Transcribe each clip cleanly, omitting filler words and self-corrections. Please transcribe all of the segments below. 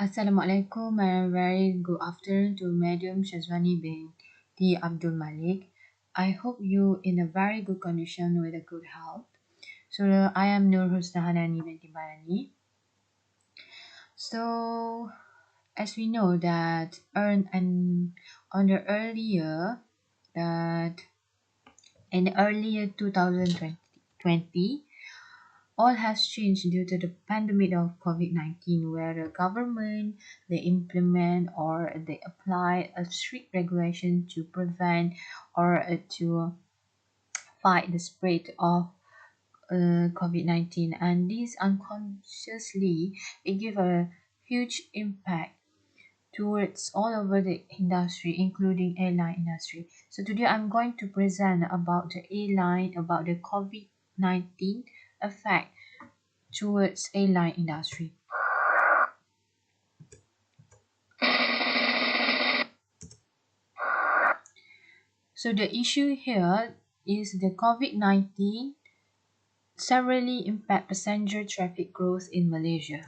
Assalamualaikum and a very good afternoon to Madam Shazwani binti Abdul Malik. I hope you in a very good condition with a good health. I am husna hanani binti Barani. So as we know that on the earlier that in earlier 2020 all has changed due to the pandemic of COVID-19, where the government they implement or they apply a strict regulation to prevent or to fight the spread of COVID-19, and this unconsciously it give a huge impact towards all over the industry, including airline industry. So today I'm going to present about the airline, about the COVID-19 effect towards airline industry. So the issue here is the COVID-19 severely impact passenger traffic growth in Malaysia.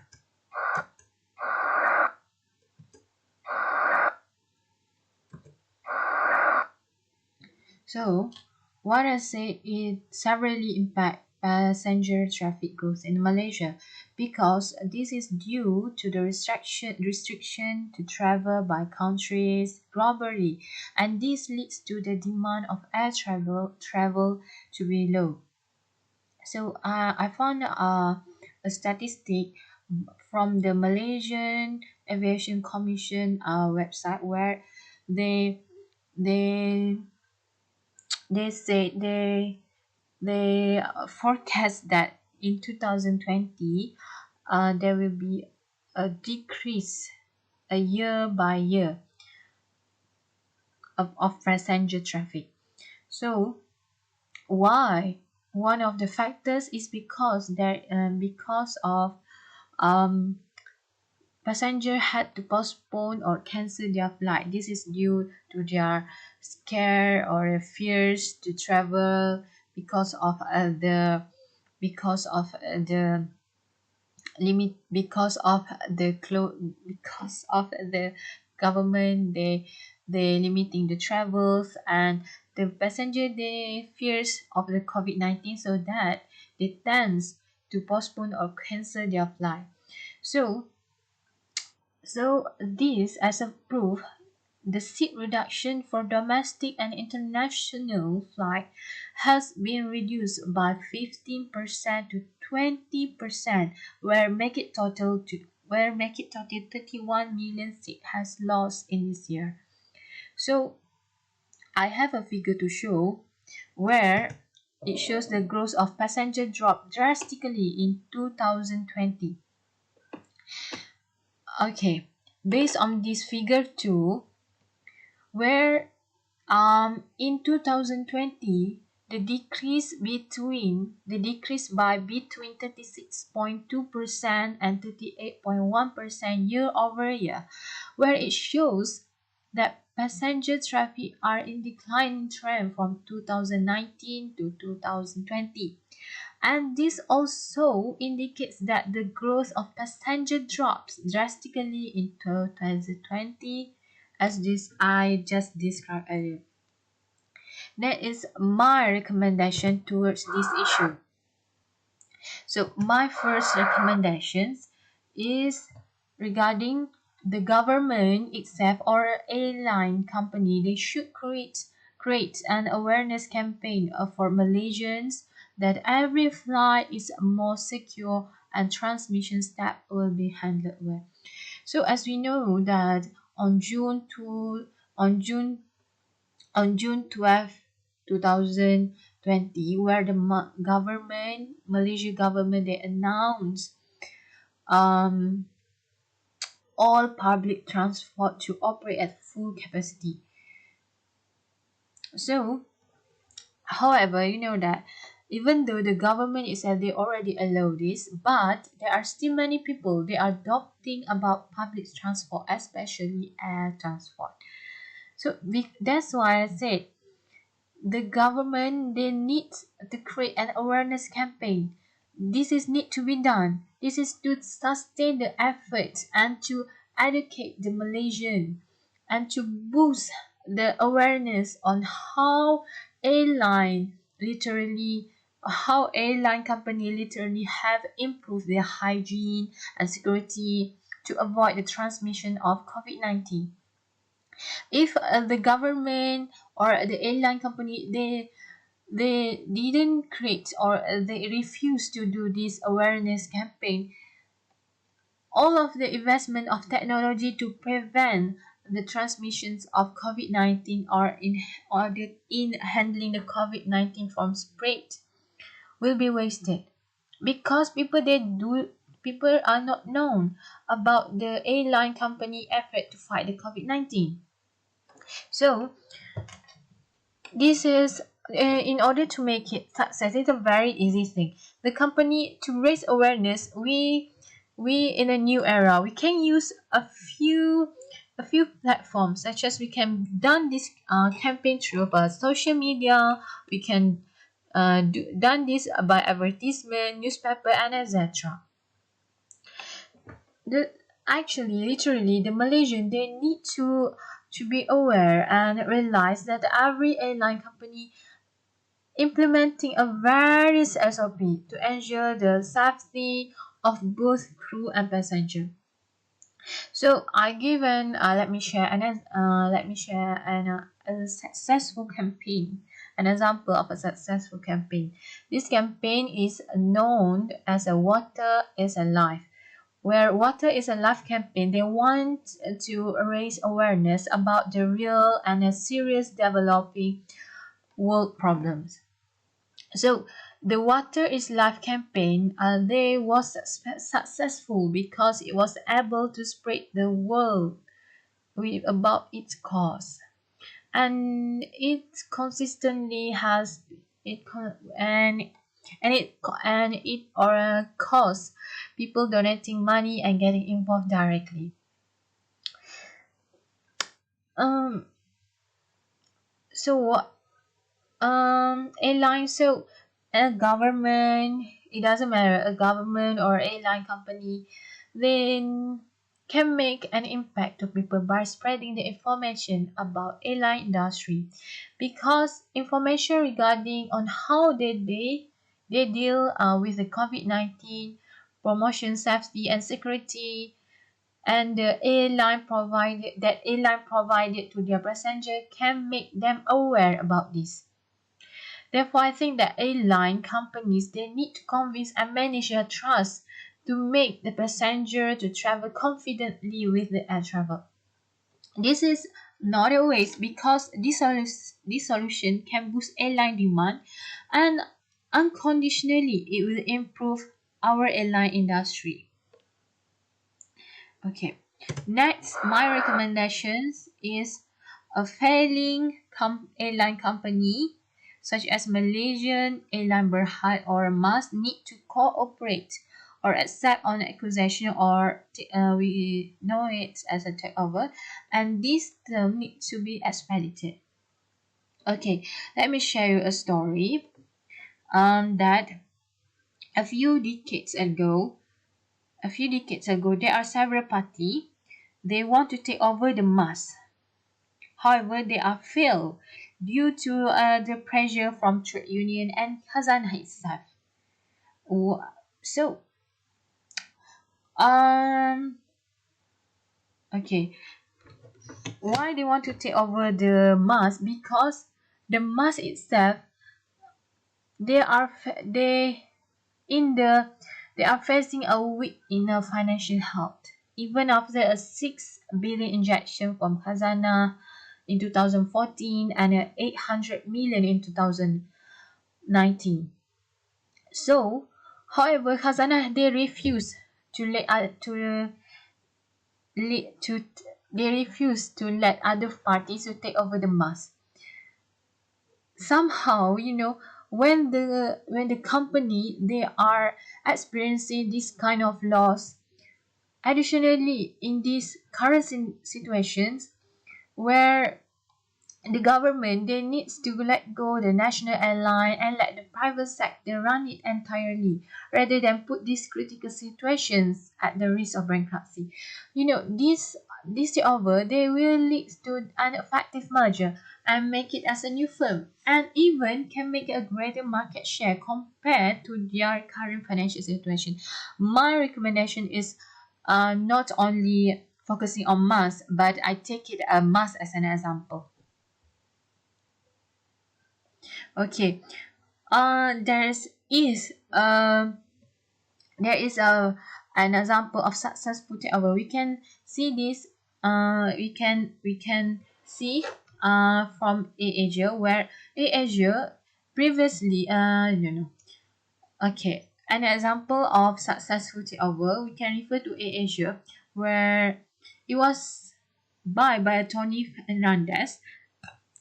So what I say it severely impact passenger traffic growth in Malaysia because this is due to the restriction to travel by countries globally, and this leads to the demand of air travel to be low. So I found a statistic from the Malaysian Aviation Commission website where they they they say they forecast that in 2020 there will be a decrease a year by year of passenger traffic. So why? One of the factors is because of um, passenger had to postpone or cancel their flight. This is due to their scare or fears to travel because of the limit because of the government they limiting the travels, and the passenger they fears of the COVID-19, so that they tends to postpone or cancel their flight. So this as a proof, the seat reduction for domestic and international flight has been reduced by 15% to 20%, where make it total 31 million seat has lost in this year. So I have a figure to show where it shows the growth of passenger dropped drastically in 2020. Okay, based on this figure too, where in 2020 the decrease by between 36.2% and 38.1% year over year, where it shows that passenger traffic are in declining trend from 2019 to 2020. And this also indicates that the growth of passenger drops drastically in 2020, as this I just described earlier. That is my recommendation towards this issue. So my first recommendations is regarding the government itself or airline company. They should create an awareness campaign for Malaysians that every flight is more secure and transmission step will be handled well. So as we know that on June 2 on June on June 12th, 2020, where the Malaysia government, they announced um, all public transport to operate at full capacity. So, however, you know that even though the government itself they already allow this, but there are still many people they are adopting about public transport, especially air transport. So that's why I said the government they need to create an awareness campaign. This is need to be done. This is to sustain the effort and to educate the Malaysian and to boost the awareness on airline literally how airline company literally have improved their hygiene and security to avoid the transmission of COVID-19. If the government or the airline company they didn't create or they refuse to do this awareness campaign, all of the investment of technology to prevent the transmissions of COVID-19 in handling the COVID-19 from spread will be wasted because people are not known about the airline company effort to fight the COVID-19. So this is in order to make it success, it's a very easy thing. The company to raise awareness, we in a new era, we can use a few platforms such as we can done this campaign through social media. We can done this by advertisement, newspaper, and etc. The actually literally the Malaysian they need to be aware and realize that every airline company implementing a various SOP to ensure the safety of both crew and passenger. So I given let me share a successful campaign, an example of a successful campaign. This campaign is known as a Water is a Life. Where Water is a Life campaign, they want to raise awareness about the real and serious developing world problems. So the Water is Life campaign, they was successful because it was able to spread the world about its cause, and it consistently has it con- and it or cause people donating money and getting involved directly. Um. So what airline so a government, it doesn't matter, a government or airline company then can make an impact to people by spreading the information about airline industry, because information regarding on how they deal with the COVID-19 promotion, safety and security, and the airline provided to their passenger can make them aware about this. Therefore, I think that airline companies they need to convince and manage their trust to make the passenger to travel confidently with the air travel. This is not always because this solution can boost airline demand and unconditionally it will improve our airline industry. Okay. Next, my recommendations is a failing airline company such as Malaysian Airline Berhad or must need to cooperate or accept on accusation or we know it as a takeover, and this term needs to be expedited. Okay, let me share you a story that a few decades ago there are several parties they want to take over the mass. However, they are failed due to the pressure from trade union and Khazanah itself. So, um, okay, why they want to take over the mass? Because the mass itself, they are they in the they are facing a weak inner financial health. Even after a 6 billion injection from Khazanah in 2014 and a 800 million in 2019. So, however, Khazanah they refuse to let to they refuse to let other parties to take over the mass. Somehow, when the company they are experiencing this kind of loss. Additionally, in these current situations where the government, they needs to let go the national airline and let the private sector run it entirely rather than put these critical situations at the risk of bankruptcy. This takeover, they will lead to an effective merger and make it as a new firm, and even can make a greater market share compared to their current financial situation. My recommendation is not only focusing on Mars, but I take it Mars as an example. Okay. There is there is an example of successful takeover. We can see this. We can see from AirAsia, where AirAsia previously no no okay, an example of successful takeover, we can refer to AirAsia, where it was bought by Tony Fernandez,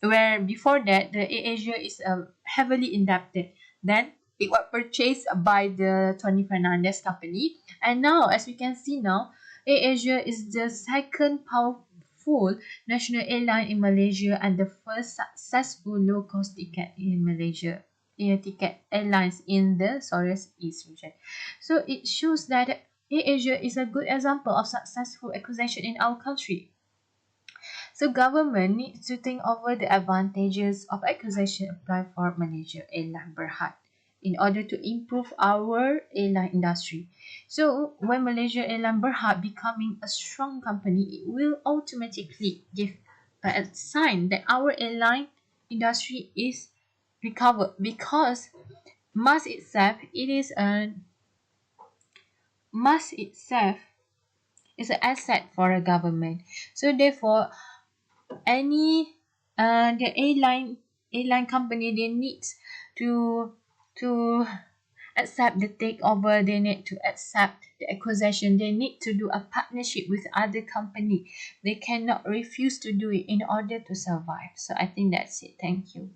where before that the AirAsia is heavily indebted. Then it was purchased by the Tony Fernandez company, and now, as we can see now, AirAsia is the second powerful national airline in Malaysia and the first successful low-cost ticket in Malaysia. Air ticket airlines in the Southeast region. So it shows that AirAsia is a good example of successful acquisition in our country. So government needs to think over the advantages of acquisition applied for Malaysia Airline Berhad in order to improve our airline industry. So when Malaysia Airline Berhad becoming a strong company, it will automatically give a sign that our airline industry is recovered, because mass itself it is a mass itself is an asset for a government. So therefore, any the airline company, they need to to accept the takeover, they need to accept the acquisition, they need to do a partnership with other company. They cannot refuse to do it in order to survive. So I think that's it. Thank you.